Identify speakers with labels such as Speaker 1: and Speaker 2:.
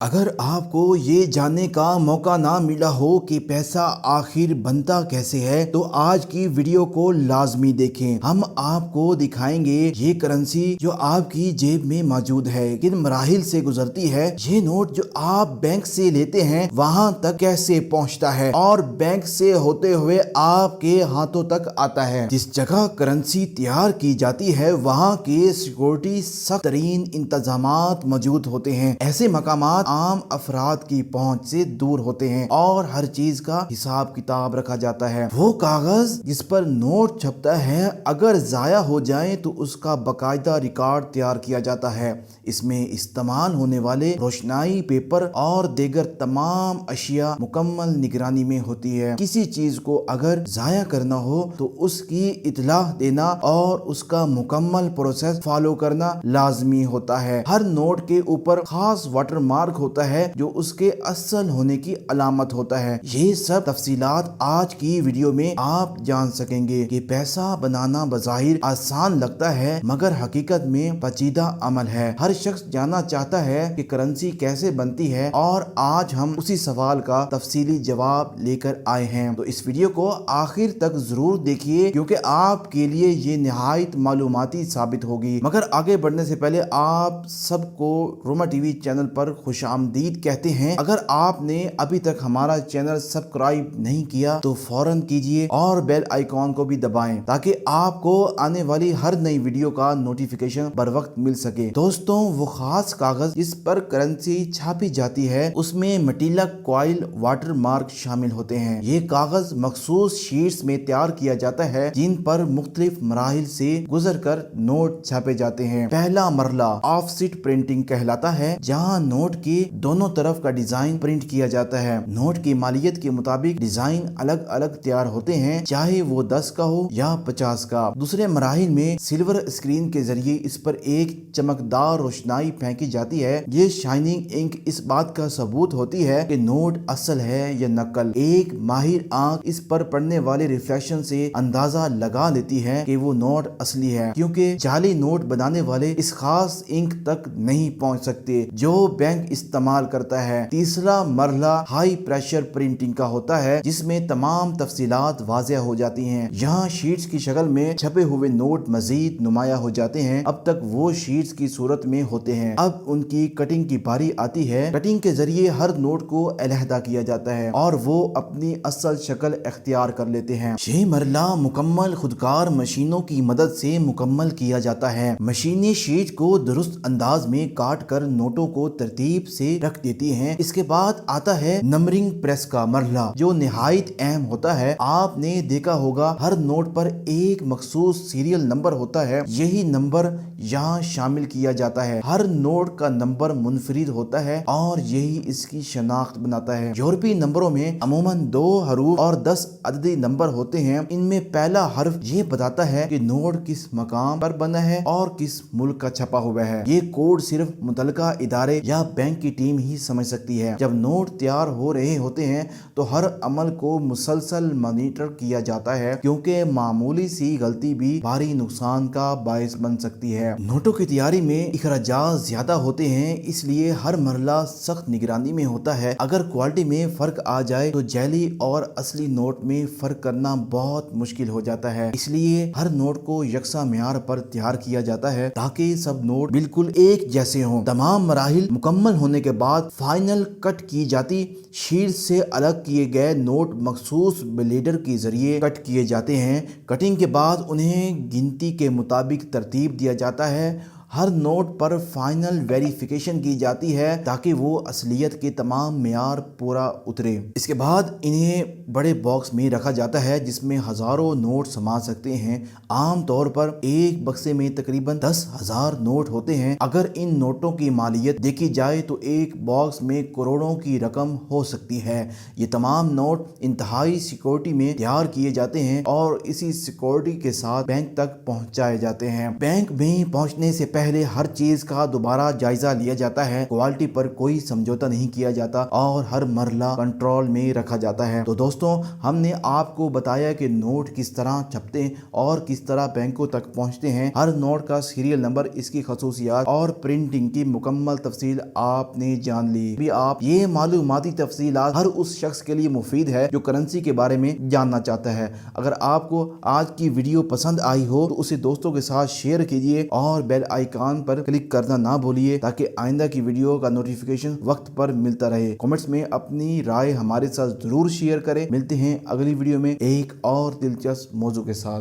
Speaker 1: अगर आपको ये जानने का मौका ना मिला हो कि पैसा आखिर बनता कैसे है तो आज की वीडियो को लाजमी देखें। हम आपको दिखाएंगे ये करेंसी जो आपकी जेब में मौजूद है किन मराहिल से गुजरती है। ये नोट जो आप बैंक से लेते हैं वहां तक कैसे पहुंचता है और बैंक से होते हुए आपके हाथों तक आता है। जिस जगह करेंसी तैयार की जाती है वहां के सिक्योरिटी सख्त तरीन इंतजामात मौजूद होते हैं। ऐसे मकामात आम अफराद की पहुंच से दूर होते हैं और हर चीज का हिसाब किताब रखा जाता है। वो कागज जिस पर नोट छपता है अगर जाया हो जाए तो उसका बाकायदा रिकॉर्ड तैयार किया जाता है। इसमें इस्तेमाल होने वाले रोशनाई, पेपर और दीगर तमाम अशिया मुकम्मल निगरानी में होती है। किसी चीज को अगर जाया करना हो तो उसकी इतला देना और उसका मुकम्मल प्रोसेस फॉलो करना लाजमी होता है। हर नोट के ऊपर खास वाटर मार्क होता है जो उसके असल होने की अलामत होता है। ये सब तफसीलात आज की वीडियो में आप जान सकेंगे कि पैसा बनाना बज़ाहिर आसान लगता है मगर हकीकत में पेचीदा अमल है। हर शख्स जानना चाहता है कि करेंसी कैसे बनती है और आज हम उसी सवाल का तफसीली जवाब लेकर आए हैं। तो इस वीडियो को आखिर तक जरूर देखिए क्योंकि आपके लिए ये निहायत मालूमाती साबित होगी। मगर आगे बढ़ने से पहले आप सबको रोमा टीवी चैनल पर खुश आमदीद कहते हैं। अगर आपने अभी तक हमारा चैनल सब्सक्राइब नहीं किया तो फौरन कीजिए और बेल आइकॉन को भी दबाएं ताकि आपको आने वाली हर नई वीडियो का नोटिफिकेशन बर वक्त मिल सके। दोस्तों, वो खास कागज जिस पर करेंसी छापी जाती है उसमें मटीलक कॉइल वाटर मार्क शामिल होते हैं। ये कागज मखसूस शीट्स में तैयार किया जाता है जिन पर मुख्तलिफ मराहिल से गुजर कर नोट छापे जाते हैं। पहला मरला ऑफसेट प्रिंटिंग कहलाता है जहाँ नोट के दोनों तरफ का डिजाइन प्रिंट किया जाता है। नोट की मालियत के मुताबिक डिजाइन अलग अलग तैयार होते हैं चाहे वो 10 का हो या 50 का। दूसरे मराहिल में सिल्वर स्क्रीन के जरिए इस पर एक चमकदार रोशनाई फेंकी जाती है। ये शाइनिंग इंक इस बात का सबूत होती है कि नोट असल है या नकल। एक माहिर आंख इस पर पड़ने वाले रिफ्लेक्शन से अंदाजा लगा लेती है कि वो नोट असली है क्योंकि जाली नोट बनाने वाले इस खास इंक तक नहीं पहुंच सकते जो बैंक इस्तेमाल करता है। तीसरा मरहला हाई प्रेशर प्रिंटिंग का होता है जिसमें तमाम तफसीलात वाज़ेह हो जाती हैं। यहाँ शीट्स की शक्ल में छपे हुए नोट मजीद नुमाया हो जाते हैं। अब तक वो शीट्स की सूरत में होते हैं। अब उनकी कटिंग की बारी आती है। कटिंग के जरिए हर नोट को अलहदा किया जाता है और वो अपनी असल शक्ल इख्तियार कर लेते हैं। ये मरला मुकम्मल खुदकार मशीनों की मदद से मुकम्मल किया जाता है। मशीनी शीट को दुरुस्त अंदाज में काट कर नोटों को तरतीब से रख देती हैं। इसके बाद आता है नंबरिंग प्रेस का मरहला जो निहायत अहम होता है। आपने देखा होगा हर नोट पर एक मखसूस सीरियल नंबर होता है। यही नंबर यहाँ शामिल किया जाता है। हर नोट का नंबर मुनफरिद होता है और यही इसकी शनाख्त बनाता है। यूरोपीय नंबरों में अमूमन 2 हरूफ और 10 अददी नंबर होते हैं। इनमें पहला हर्फ ये बताता है कि नोट किस मकाम पर बना है और किस मुल्क का छपा हुआ है। ये कोड सिर्फ मुतलका इदारे या बैंक की टीम ही समझ सकती है। जब नोट तैयार हो रहे होते हैं तो हर अमल को मुसलसल मॉनिटर किया जाता है क्योंकि मामूली सी गलती भी भारी नुकसान का बायस बन सकती है। नोटों की तैयारी में इखराजात ज्यादा होते हैं इसलिए हर मरला सख्त निगरानी में होता है। अगर क्वालिटी में फर्क आ जाए तो जैली और असली नोट में फर्क करना बहुत मुश्किल हो जाता है। इसलिए हर नोट को यकसा म्यार पर तैयार किया जाता है ताकि सब नोट बिल्कुल एक जैसे हों। तमाम मराहिल मुकम्मल होने के बाद फाइनल कट की जाती शीट से अलग किए गए नोट मखसूस ब्लेडर के जरिए कट किए जाते हैं। कटिंग के बाद उन्हें गिनती के मुताबिक तरतीब दिया जाता है। हर नोट पर फाइनल वेरिफिकेशन की जाती है ताकि वो असलियत के तमाम मेयार पूरा उतरे। इसके बाद इन्हें बड़े बॉक्स में रखा जाता है जिसमें हजारों नोट समा सकते हैं। आम तौर पर एक बक्से में तकरीबन 10,000 नोट होते हैं। अगर इन नोटों की मालियत देखी जाए तो एक बॉक्स में करोड़ों की रकम हो सकती है। ये तमाम नोट इंतहाई सिक्योरिटी में तैयार किए जाते हैं और इसी सिक्योरिटी के साथ बैंक तक पहुंचाए जाते हैं। बैंक में पहुंचने से पहले हर चीज का दोबारा जायजा लिया जाता है, क्वालिटी पर कोई समझौता नहीं किया जाता और हर मरला कंट्रोल में रखा जाता है। तो दोस्तों, हमने आपको बताया कि नोट किस तरह छपते हैं और किस तरह बैंकों तक पहुंचते हैं। हर नोट का सीरियल नंबर, इसकी खसूसियात और प्रिंटिंग की मुकम्मल तफसील आपने जान ली। भी आप ये मालूमाती तफसीलात हर उस शख्स के लिए मुफीद है जो करेंसी के बारे में जानना चाहता है। अगर आपको आज की वीडियो पसंद आई हो तो उसे दोस्तों के साथ शेयर कीजिए और बेल आइकन पर क्लिक करना ना भूलिए ताकि आइंदा की वीडियो का नोटिफिकेशन वक्त पर मिलता रहे। कमेंट्स में अपनी राय हमारे साथ जरूर शेयर करें। मिलते हैं अगली वीडियो में एक और दिलचस्प मौजू के साथ।